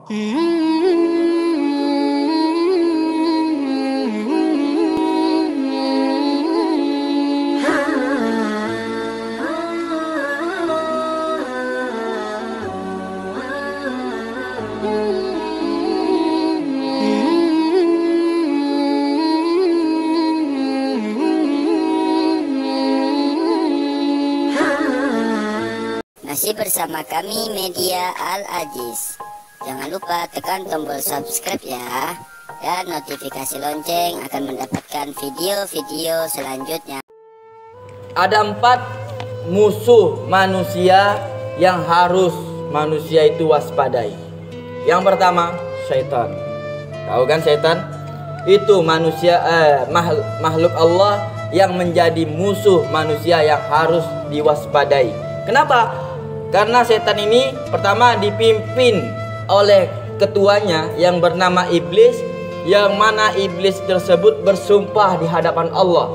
Masih bersama kami Media Al Aziz. Jangan lupa tekan tombol subscribe ya, dan notifikasi lonceng akan mendapatkan video-video selanjutnya. Ada 4 musuh manusia yang harus manusia itu waspadai. Yang pertama, syaitan. Tahu kan syaitan? Itu manusia makhluk Allah yang menjadi musuh manusia yang harus diwaspadai. Kenapa? Karena setan ini pertama dipimpin oleh ketuanya yang bernama iblis, yang mana iblis tersebut bersumpah di hadapan Allah.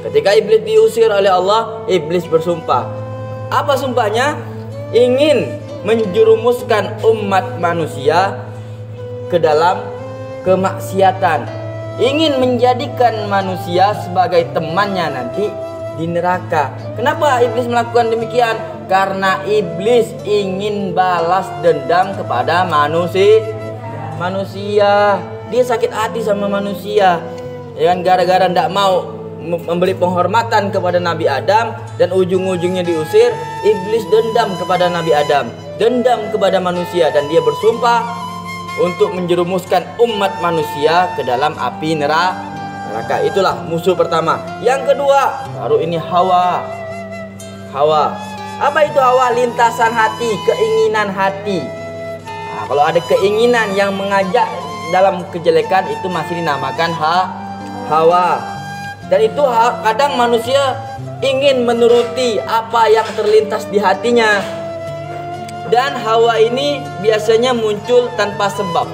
Ketika iblis diusir oleh Allah, iblis bersumpah. Apa sumpahnya? Ingin menjerumuskan umat manusia ke dalam kemaksiatan, ingin menjadikan manusia sebagai temannya nanti di neraka. Kenapa iblis melakukan demikian? Karena iblis ingin balas dendam kepada manusia. Dia sakit hati sama manusia, ya kan, gara-gara tidak mau memberi penghormatan kepada Nabi Adam dan ujung-ujungnya diusir. Iblis dendam kepada Nabi Adam, dendam kepada manusia, dan dia bersumpah untuk menjerumuskan umat manusia ke dalam api neraka. Itulah musuh pertama. Yang kedua, baru ini Hawa. Apa itu Hawa? Lintasan hati, keinginan hati. Nah, kalau ada keinginan yang mengajak dalam kejelekan, itu masih dinamakan Hawa. Dan itu kadang manusia ingin menuruti apa yang terlintas di hatinya. Dan Hawa ini biasanya muncul tanpa sebab.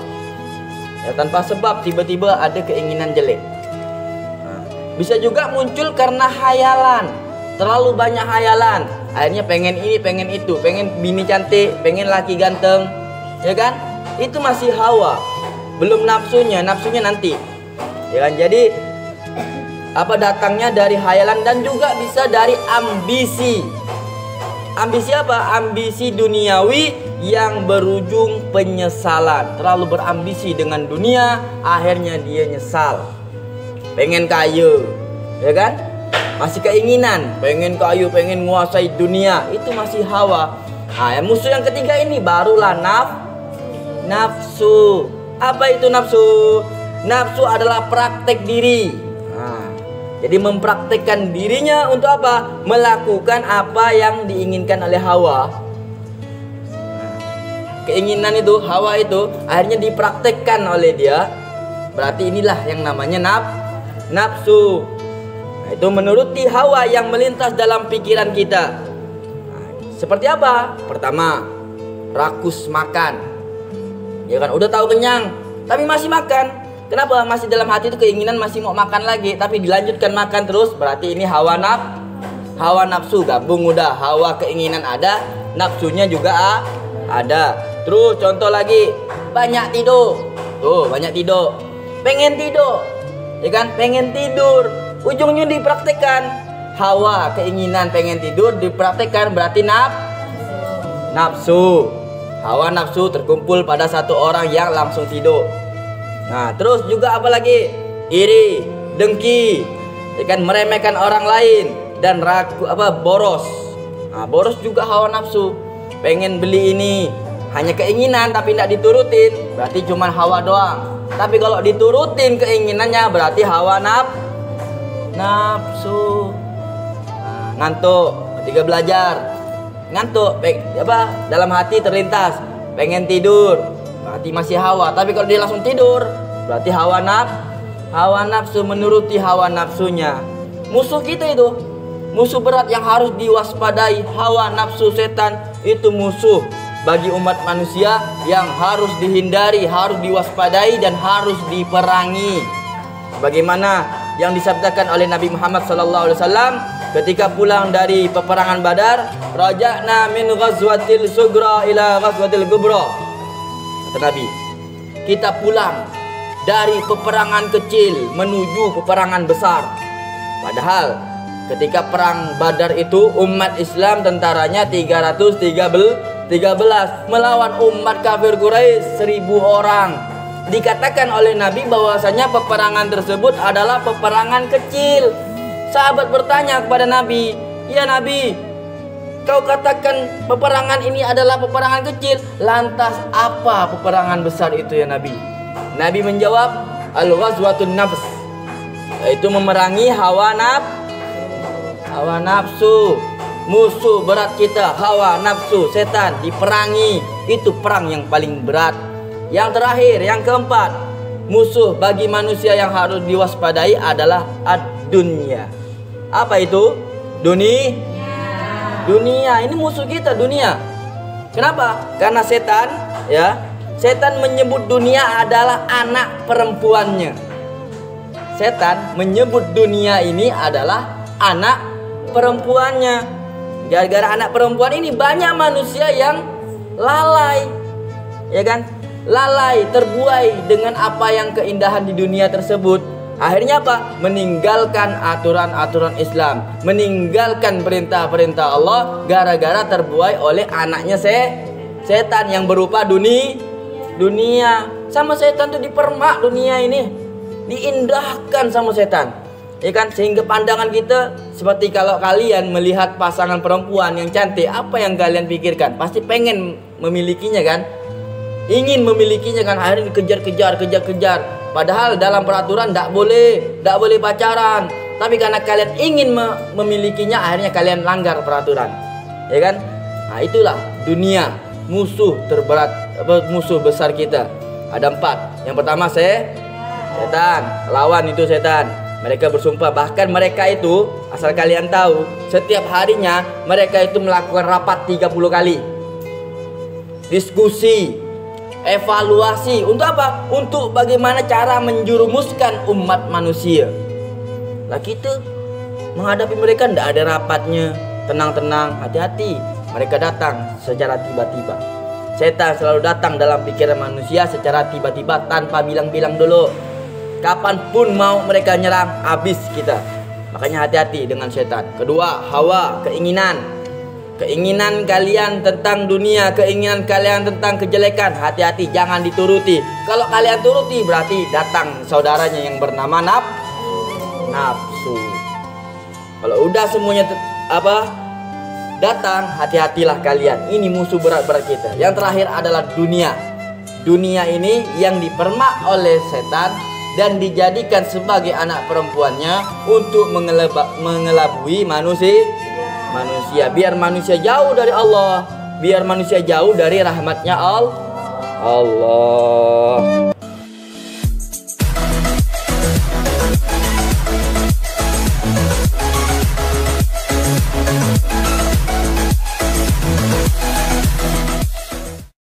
Ya, tanpa sebab tiba-tiba ada keinginan jelek. Bisa juga muncul karena hayalan. Terlalu banyak hayalan, akhirnya pengen ini, pengen itu, pengen bini cantik, pengen laki ganteng, ya kan? Itu masih hawa, belum nafsunya nanti, ya kan? Jadi apa datangnya dari hayalan dan juga bisa dari ambisi. Ambisi apa? Ambisi duniawi yang berujung penyesalan. Terlalu berambisi dengan dunia, akhirnya dia nyesal. Pengen kaya, ya kan? Masih keinginan, pengen kayu, pengen menguasai dunia, itu masih hawa. Nah, musuh yang ketiga ini barulah nafsu. Apa itu nafsu? Nafsu adalah praktek diri. Jadi mempraktekkan dirinya untuk apa? Melakukan apa yang diinginkan oleh hawa. Keinginan itu, hawa itu akhirnya dipraktekkan oleh dia. Berarti inilah yang namanya nafsu. Nah, itu menuruti hawa yang melintas dalam pikiran kita. Nah, seperti apa? Pertama, rakus makan. Ya kan, udah tahu kenyang tapi masih makan. Kenapa? Masih dalam hati itu keinginan, masih mau makan lagi, tapi dilanjutkan makan terus. Berarti ini hawa nafsu. Gabung udah, hawa keinginan ada, nafsunya juga ada. Terus contoh lagi, banyak tidur. Tuh, banyak tidur. Pengen tidur. Ya kan? Pengen tidur. Ujungnya dipraktekkan. Hawa keinginan pengen tidur dipraktekkan, berarti nafsu. Hawa nafsu terkumpul pada satu orang yang langsung tidur. Nah, terus juga apa lagi? Iri, dengki, ya kan, meremehkan orang lain, dan boros. Nah, boros juga hawa nafsu. Pengen beli ini, hanya keinginan tapi tidak diturutin, berarti cuma hawa doang. Tapi kalau diturutin keinginannya berarti hawa nafsu. Nah, ngantuk ketika belajar, ngantuk, dalam hati terlintas pengen tidur, berarti masih hawa. Tapi kalau dia langsung tidur berarti hawa nafsu, menuruti hawa nafsunya. Musuh kita itu, musuh berat yang harus diwaspadai. Hawa nafsu setan itu musuh bagi umat manusia yang harus dihindari, harus diwaspadai, dan harus diperangi. Bagaimana yang disabdakan oleh Nabi Muhammad SAW ketika pulang dari peperangan Badar, raja'na min ghazwatil sugra ila ghazwatil kubra. kata Nabi. Kita pulang dari peperangan kecil menuju peperangan besar. Padahal ketika perang Badar itu umat Islam tentaranya 313 melawan umat kafir Quraisy 1000 orang. Dikatakan oleh Nabi bahwasanya peperangan tersebut adalah peperangan kecil. Sahabat bertanya kepada Nabi, "Ya Nabi, kau katakan peperangan ini adalah peperangan kecil, lantas apa peperangan besar itu ya Nabi?" Nabi menjawab, "Al-ghazwatun nafs," yaitu memerangi hawa nafsu. Musuh berat kita hawa nafsu, setan, diperangi. Itu perang yang paling berat. Yang terakhir, yang keempat, musuh bagi manusia yang harus diwaspadai adalah ad-dunya. Apa itu? Dunia. Ini musuh kita, dunia. Kenapa? Karena setan, ya. Setan menyebut dunia adalah anak perempuannya. Setan menyebut dunia ini adalah anak perempuannya. Gara-gara anak perempuan ini banyak manusia yang lalai, ya kan? Lalai, terbuai dengan apa yang keindahan di dunia tersebut. Akhirnya apa? Meninggalkan aturan-aturan Islam, meninggalkan perintah-perintah Allah gara-gara terbuai oleh anaknya setan yang berupa dunia. Sama setan tuh dipermak dunia ini, diindahkan sama setan, ya kan? Sehingga pandangan kita seperti kalau kalian melihat pasangan perempuan yang cantik, apa yang kalian pikirkan? Pasti pengen memilikinya kan? Ingin memilikinya kan, akhirnya dikejar-kejar. Padahal dalam peraturan tidak boleh pacaran. Tapi karena kalian ingin memilikinya, akhirnya kalian langgar peraturan, ya kan? Nah itulah dunia, musuh terberat, musuh besar kita. Ada 4. Yang pertama setan, lawan itu setan. Mereka bersumpah, bahkan mereka itu, asal kalian tahu, setiap harinya mereka itu melakukan rapat 30 kali. Diskusi, evaluasi. Untuk apa? Untuk bagaimana cara menjurumuskan umat manusia. Lah kita menghadapi mereka tidak ada rapatnya. Tenang, hati-hati. Mereka datang secara tiba-tiba. Setan selalu datang dalam pikiran manusia secara tiba-tiba tanpa bilang-bilang dulu. Kapanpun mau mereka nyerang, habis kita. Makanya hati-hati dengan setan. Kedua, hawa, keinginan. Keinginan kalian tentang dunia, keinginan kalian tentang kejelekan, hati-hati, jangan dituruti. Kalau kalian turuti berarti datang saudaranya yang bernama nafsu. Kalau udah semuanya datang, hati-hatilah kalian. Ini musuh berat-berat kita. Yang terakhir adalah dunia. Dunia ini yang dipermak oleh setan dan dijadikan sebagai anak perempuannya untuk mengelabui manusia, biar manusia jauh dari Allah, biar manusia jauh dari rahmatnya Allah.